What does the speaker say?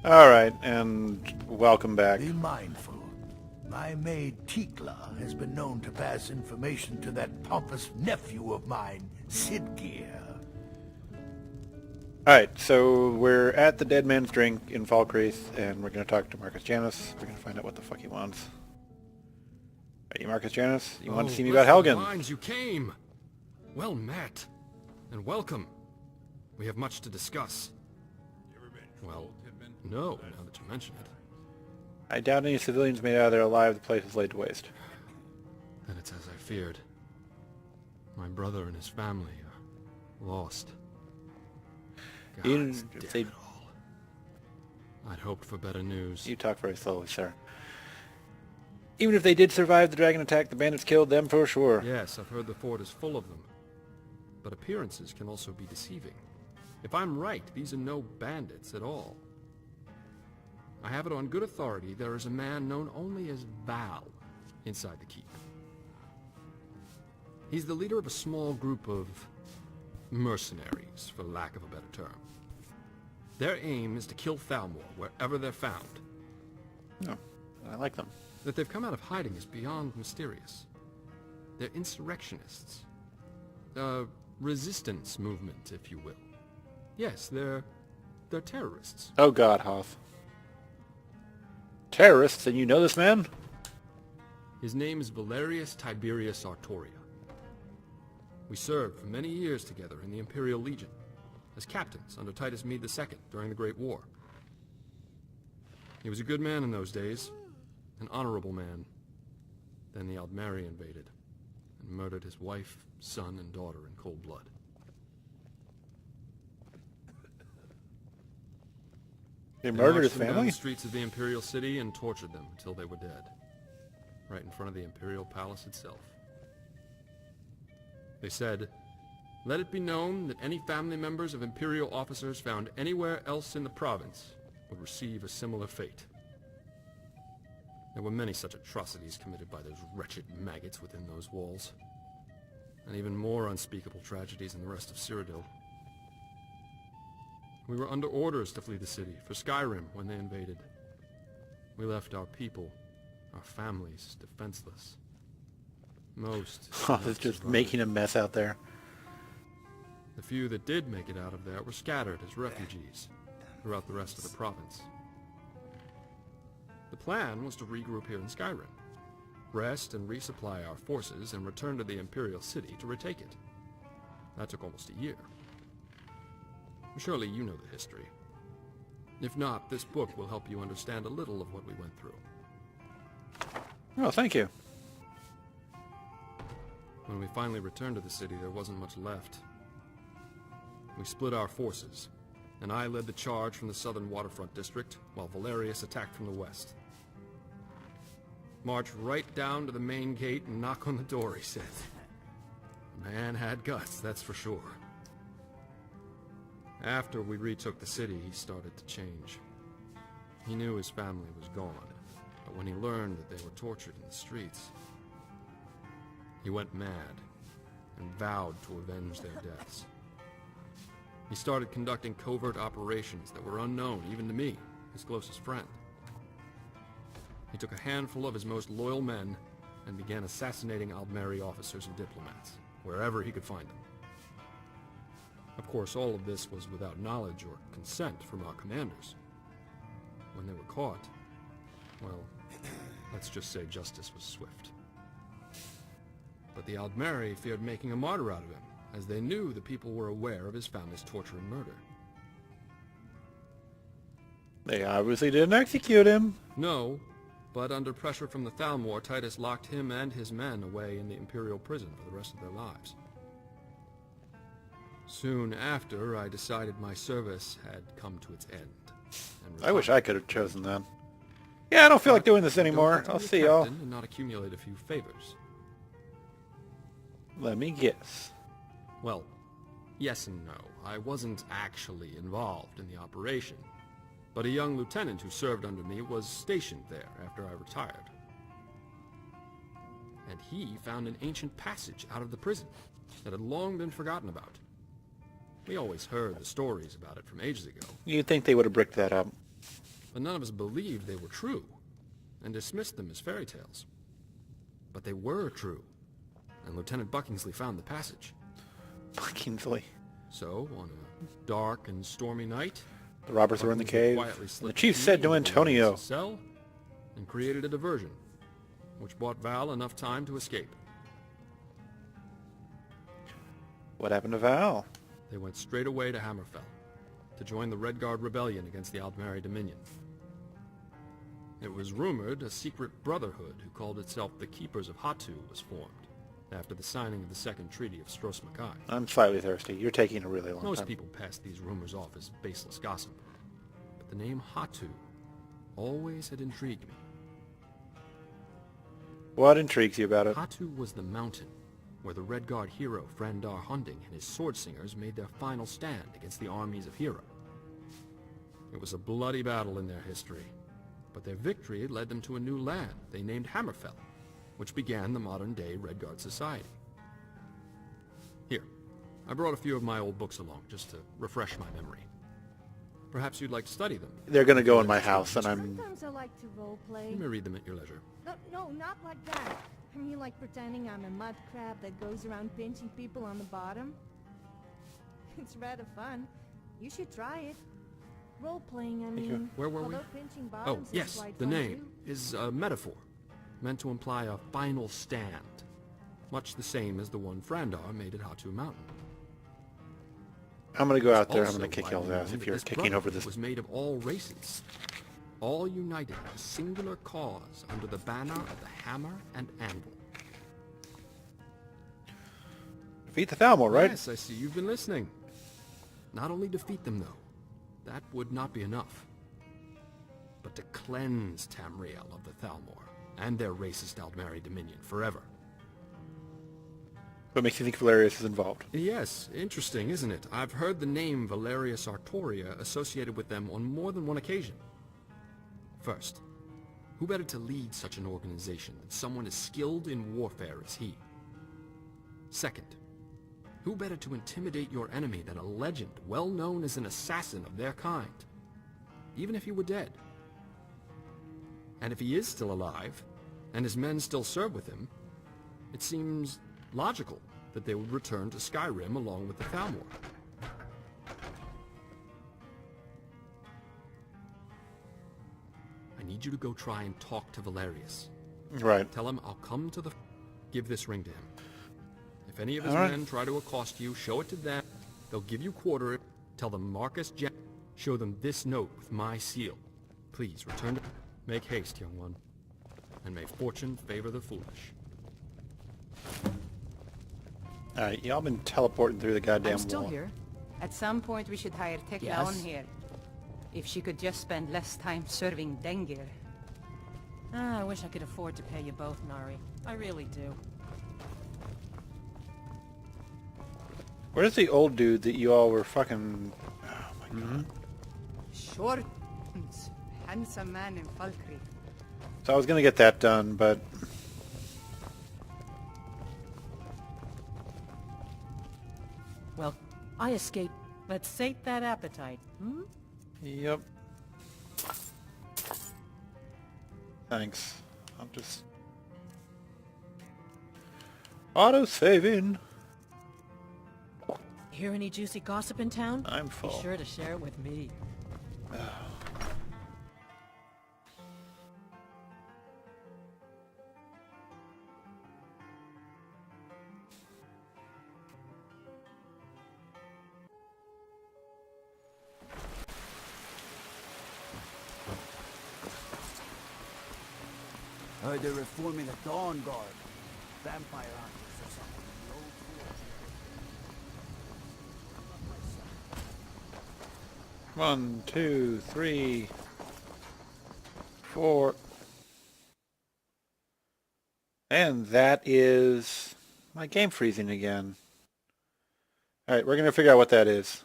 Alright, and welcome back. Be mindful. My maid Tikla has been known to pass information to that pompous nephew of mine, Sidgear. Alright, so we're at the Dead Man's Drink in Falkreath, and we're going to talk to Marcus Janus. We're going to find out what the fuck he wants. Are you Marcus Janus? You want to see me about Helgen? Lines, you came! Well met. And welcome. We have much to discuss. Well, no, now that you mention it. I doubt any civilians made it out of there alive. The place is laid to waste. Then it's as I feared. My brother and his family are lost. Even God's if damn they... it all. I'd hoped for better news. You talk very slowly, sir. Even if they did survive the dragon attack, the bandits killed them for sure. Yes, I've heard the fort is full of them. But appearances can also be deceiving. If I'm right, these are no bandits at all. I have it on good authority there is a man known only as Val inside the keep. He's the leader of a small group of mercenaries, for lack of a better term. Their aim is to kill Thalmor wherever they're found. No, I like them. That they've come out of hiding is beyond mysterious. They're insurrectionists. A resistance movement, if you will. Yes, they're terrorists. Oh god, Hoth. Terrorists, and you know this man? His name is Valerius Tiberius Artoria. We served for many years together in the Imperial Legion, as captains under Titus Mede II during the Great War. He was a good man in those days, an honorable man. Then the Aldmeri invaded, and murdered his wife, son, and daughter in cold blood. They murdered his marched them down family? the streets of the Imperial City and tortured them until they were dead, right in front of the Imperial Palace itself. They said, "Let it be known that any family members of Imperial officers found anywhere else in the province would receive a similar fate." There were many such atrocities committed by those wretched maggots within those walls, and even more unspeakable tragedies in the rest of Cyrodiil. We were under orders to flee the city for Skyrim when they invaded. We left our people, our families, defenseless. Most Hoth is just making a mess out there. The few that did make it out of there were scattered as refugees throughout the rest of the province. The plan was to regroup here in Skyrim, rest and resupply our forces, and return to the Imperial City to retake it. That took almost a year. Surely you know the history. If not, this book will help you understand a little of what we went through. Oh, thank you. When we finally returned to the city, there wasn't much left. We split our forces, and I led the charge from the southern waterfront district, while Valerius attacked from the west. March right down to the main gate and knock on the door, he said. The man had guts, that's for sure. After we retook the city, he started to change. He knew his family was gone, but when he learned that they were tortured in the streets, he went mad and vowed to avenge their deaths. He started conducting covert operations that were unknown even to me, his closest friend. He took a handful of his most loyal men and began assassinating Aldmeri officers and diplomats, wherever he could find them. Of course, all of this was without knowledge or consent from our commanders. When they were caught, well, let's just say justice was swift. But the Aldmeri feared making a martyr out of him, as they knew the people were aware of his family's torture and murder. They obviously didn't execute him. No, but under pressure from the Thalmor, Titus locked him and his men away in the Imperial prison for the rest of their lives. Soon after, I decided my service had come to its end. And I wish I could have chosen that. Yeah, I don't feel like doing this anymore. I'll see y'all. And not accumulate a few favors. Let me guess. Well, yes and no. I wasn't actually involved in the operation, but a young lieutenant who served under me was stationed there after I retired. And he found an ancient passage out of the prison that had long been forgotten about. We always heard the stories about it from ages ago. You'd think they would have bricked that up. but none of us believed they were true, and dismissed them as fairy tales. But they were true, and Lieutenant Buckingsley found the passage. Buckingsley. So, on a dark and stormy night, The robbers were in the Buckingsley cave. quietly And the slipped chief the said key to into Antonio, Valerius' cell and created a diversion, which bought Val enough time to escape. what happened to Val? They went straight away to Hammerfell to join the Red Guard rebellion against the Aldmeri Dominion. It was rumored a secret brotherhood who called itself the Keepers of Hatu was formed after the signing of the Second Treaty of Stros Mackay. I'm slightly thirsty. You're taking a really long Most time. people pass these rumors off as baseless gossip, but the name Hatu always had intrigued me. What intrigues you about it? Hatu was the mountain where the Red Guard hero Frandar Hunding and his sword singers made their final stand against the armies of Hera. It was a bloody battle in their history, but their victory led them to a new land they named Hammerfell, which began the modern-day Red Guard Society. Here, I brought a few of my old books along just to refresh my memory. Perhaps you'd like to study them. They're going to go in my house, and I'm... Sometimes I like to roleplay. You may read them at your leisure. No, not like that. I mean like pretending I'm a mud crab that goes around pinching people on the bottom. It's rather fun. You should try it. Role-playing, I mean. Where were we? Although pinching Oh, bottoms is yes, quite the fun name too. is a metaphor, meant to imply a final stand, much the same as the one Frandar made at Hatu Mountain. I'm going to go out there. I'm Also going to kick widely y'all's ass known if that you're this kicking over brotherhood this. was made of all races, all united in a singular cause under the banner of the hammer and anvil. Defeat the Thalmor, right? Yes, I see you've been listening. Not only defeat them, though, that would not be enough, but to cleanse Tamriel of the Thalmor and their racist Aldmeri Dominion forever. What makes you think Valerius is involved? Yes, interesting, isn't it? I've heard the name Valerius Artoria associated with them on more than one occasion. First, who better to lead such an organization than someone as skilled in warfare as he? Second, who better to intimidate your enemy than a legend well known as an assassin of their kind, even if he were dead? And if he is still alive, and his men still serve with him, it seems logical that they would return to Skyrim along with the Thalmor. I need you to go try and talk to Valerius. Right. Tell him I'll come to the... Give this ring to him. If any of his All right. men try to accost you, show it to them. They'll give you quarter it. Tell them Marcus Jan... Show them this note with my seal. Please, return to... Make haste, young one. And may fortune favor the foolish. Alright, y'all been teleporting through the goddamn I'm still wall. here. At some point we should hire Tekla Yes? on here. If she could just spend less time serving Dengir. I wish I could afford to pay you both, Nari. I really do. Where's the old dude that you all were fucking... Oh my god. Short, handsome man in Falkreath. So I was gonna get that done, but... Well, I escaped. Let's sate that appetite, hmm? Yep. Thanks. I'm just... Auto-saving. Hear any juicy gossip in town? I'm Be full. sure to share it with me. Heard they're reforming the Dawn Guard. Vampire hunters or something. The old forge. 1, 2, 3, 4. And that is my game freezing again. Alright, we're going to figure out what that is.